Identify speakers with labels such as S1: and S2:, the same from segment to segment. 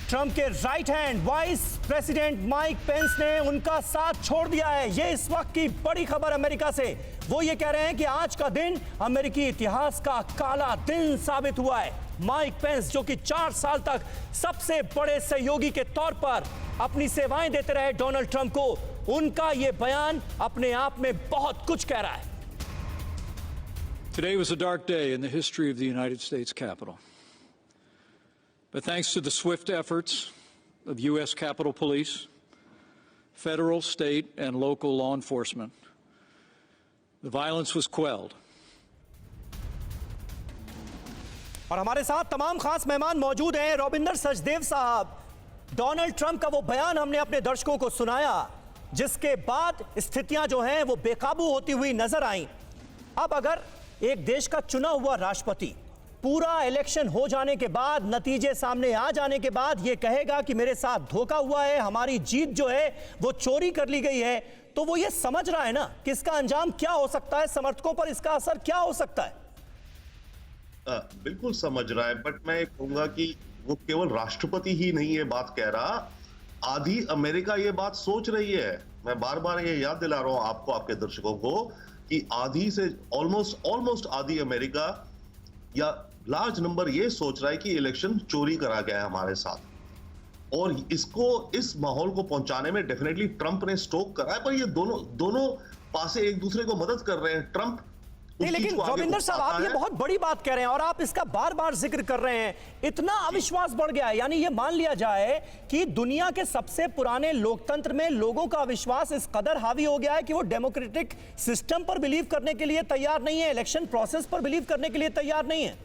S1: Trump के right hand vice president Mike Pence ने उनका साथ छोड़ दिया है। ये इस वक्त की बड़ी खबर अमेरिका से। वो ये कह रहे हैं कि आज का दिन अमेरिकी इतिहास का काला दिन साबित हुआ है। माइक पेंस जो कि 4 साल तक सबसे बड़े सहयोगी के तौर पर अपनी सेवाएं देते रहे डोनाल्ड ट्रंप को, उनका ये बयान अपने आप में बहुत कुछ कह रहा है।
S2: Today was a dark day in the history of the United States Capitol. But thanks to the swift efforts of U.S. Capitol Police, federal, state, and local law enforcement, the violence was quelled.
S1: और हमारे साथ तमाम खास मेहमान मौजूद हैं। रविंदर सचदेव साहब, Donald Trump का वो बयान हमने अपने दर्शकों को सुनाया जिसके बाद स्थितियां जो हैं वो बेकाबू होती हुई नजर आई। अब अगर एक देश का चुना हुआ राष्ट्रपति पूरा इलेक्शन हो जाने के बाद, नतीजे सामने आ जाने के बाद ये कहेगा कि मेरे साथ धोखा हुआ है, हमारी जीत जो है वो चोरी कर ली गई है, तो वो ये समझ रहा है ना कि इसका अंजाम क्या हो सकता है, समर्थकों पर इसका असर क्या हो सकता है।
S3: बिल्कुल समझ रहा है, बट मैं कहूंगा कि वो केवल राष्ट्रपति ही नहीं ये बात कह रहा, आधी अमेरिका ये बात सोच रही है। मैं बार बार ये याद दिला रहा हूं आपको, आपके दर्शकों को, कि आधी से ऑलमोस्ट आधी अमेरिका या लार्ज नंबर ये सोच रहा है कि इलेक्शन चोरी करा गया है हमारे साथ, और इसको इस माहौल को पहुंचाने में डेफिनेटली ट्रंप ने स्टोक करा है। पर ये दोनों पासे एक दूसरे को मदद कर रहे हैं। ट्रंप
S1: नहीं, लेकिन रविंदर साहब आप ये बहुत बड़ी बात कह रहे हैं और आप इसका बार बार जिक्र कर रहे हैं। इतना अविश्वास बढ़ गया है, यानी ये मान लिया जाए कि दुनिया के सबसे पुराने लोकतंत्र में लोगों का अविश्वास इस कदर हावी हो गया है कि वो डेमोक्रेटिक सिस्टम पर बिलीव करने के लिए तैयार नहीं है, इलेक्शन प्रोसेस पर बिलीव करने के लिए तैयार नहीं है।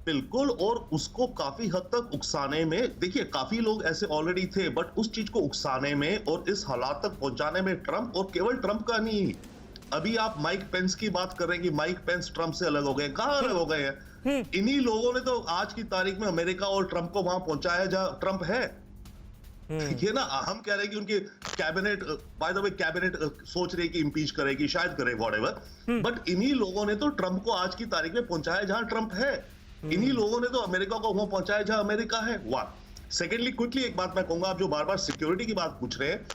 S3: बिल्कुल, और उसको काफी हद तक उकसाने में, देखिए काफी लोग ऐसे ऑलरेडी थे, बट उस चीज को उकसाने में और इस हालात तक पहुंचाने में ट्रंप, और केवल ट्रंप का नहीं, अभी आप माइक पेंस की बात कर रहे हैं कि माइक पेंस ट्रंप से अलग हो गए। कहां अलग हो गए हैं? इन्हीं लोगों ने तो आज की तारीख में अमेरिका और ट्रंप को वहां पहुंचाया जहां ट्रंप है। ये ना, हम कह रहे हैं कि उनकी cabinet, by the way cabinet सोच रही है कि इंपीच करेगी, शायद करे, व्हाटएवर, बट इन्हीं लोगों ने तो ट्रंप को आज की तारीख में पहुंचाया जहां ट्रंप है। इन्हीं लोगों ने तो अमेरिका को वहां पहुंचाया जहां अमेरिका है। वाह। सेकेंडली, क्विकली एक बात मैं कहूंगा, आप जो बार बार सिक्योरिटी की बात पूछ रहे हैं,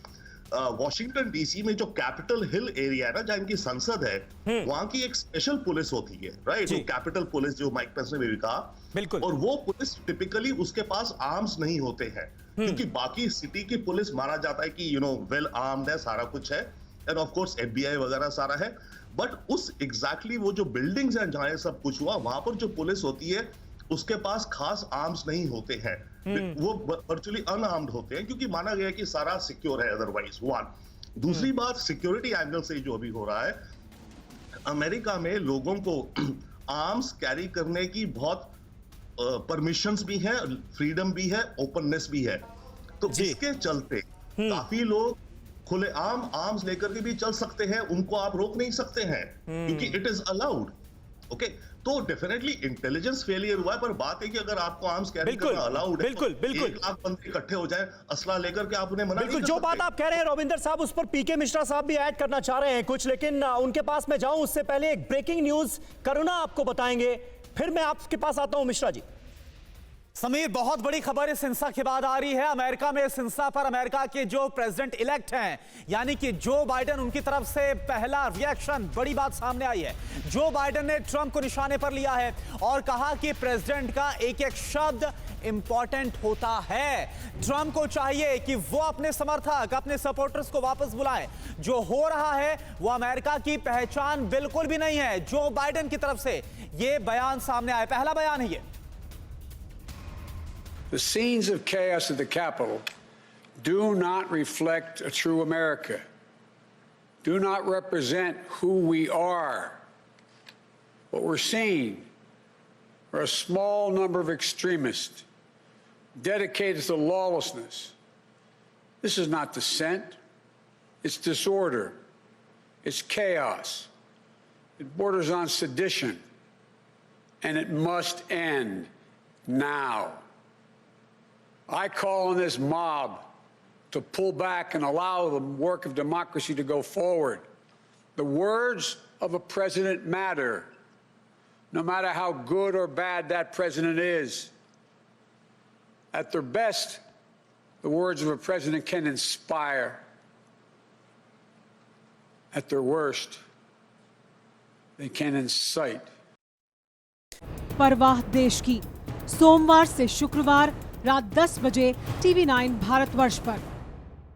S3: वॉशिंगटन डीसी में जो कैपिटल हिल एरिया है ना, जहां इनकी संसद है, वहां की एक स्पेशल पुलिस होती है, राइट? वो कैपिटल पुलिस जो माइक पेंस ने भी कहा,
S1: बिल्कुल।
S3: और वो पुलिस टिपिकली उसके पास आर्म्स नहीं होते हैं, क्योंकि बाकी सिटी की पुलिस माना जाता है कि वेल आर्म्ड है, सारा कुछ है, एंड ऑफ कोर्स FBI वगैरह सारा है। बट उस एग्जैक्टली वो जो बिल्डिंग्स हैं जहां सब कुछ हुआ, वहां पर जो पुलिस होती है उसके पास खास आर्म्स नहीं होते हैं, वो वर्चुअली अनआर्म्ड होते हैं, क्योंकि माना गया कि सारा सिक्योर है अदरवाइज। वन, दूसरी बात, सिक्योरिटी एंगल से जो अभी हो रहा है, अमेरिका में लोगों को आर्म्स कैरी करने की बहुत परमिशंस भी है, फ्रीडम भी है, ओपननेस भी है, तो इसके चलते काफी लोग खुलेआम आर्म्स लेकर के भी चल सकते हैं, उनको आप रोक नहीं सकते हैं, क्योंकि इट इज अलाउड। ओके, तो डेफिनेटली इंटेलिजेंस फेलियर हुआ है, पर बात है कि अगर आपको आर्म्स कैरी करना अलाउड है,
S1: बिल्कुल, बिल्कुल,
S3: 1 लाख बंदे इकट्ठे हो जाए असला लेकर के, आप उन्हें मना
S1: बिल्कुल।
S3: नहीं कर
S1: जो
S3: सकते।
S1: बात आप कह रहे हैं रविंदर साहब, उस पर पीके मिश्रा साहब भी ऐड करना चाह रहे हैं कुछ, लेकिन उनके पास मैं जाऊं उससे पहले एक ब्रेकिंग न्यूज करुणा आपको बताएंगे, फिर मैं आपके पास आता हूं। मिश्रा जी।
S4: समीर, बहुत बड़ी खबर इस हिंसा के बाद आ रही है। अमेरिका में इस हिंसा पर अमेरिका के जो प्रेसिडेंट इलेक्ट हैं, यानी कि जो बाइडेन, उनकी तरफ से पहला रिएक्शन, बड़ी बात सामने आई है। जो बाइडेन ने ट्रंप को निशाने पर लिया है और कहा कि प्रेसिडेंट का एक एक शब्द इंपॉर्टेंट होता है। ट्रंप को चाहिए कि वो अपने समर्थक, अपने सपोर्टर्स को वापस बुलाएं। जो हो रहा है वो अमेरिका की पहचान बिल्कुल भी नहीं है। जो बाइडेन की तरफ से ये बयान सामने आया, पहला बयान है ये।
S5: The scenes of chaos at the Capitol do not reflect a true America, do not represent who we are. What we're seeing are a small number of extremists dedicated to lawlessness. This is not dissent, it's disorder, it's chaos, it borders on sedition, and it must end now. I call on this mob to pull back and allow the work of democracy to go forward. The words of a president matter, no matter how good or bad that president is. At their best, the words of a president can inspire. At their worst, they can incite.
S6: परवाह देश की, सोमवार से शुक्रवार रात 10 बजे TV9 Bharatvarsh पर।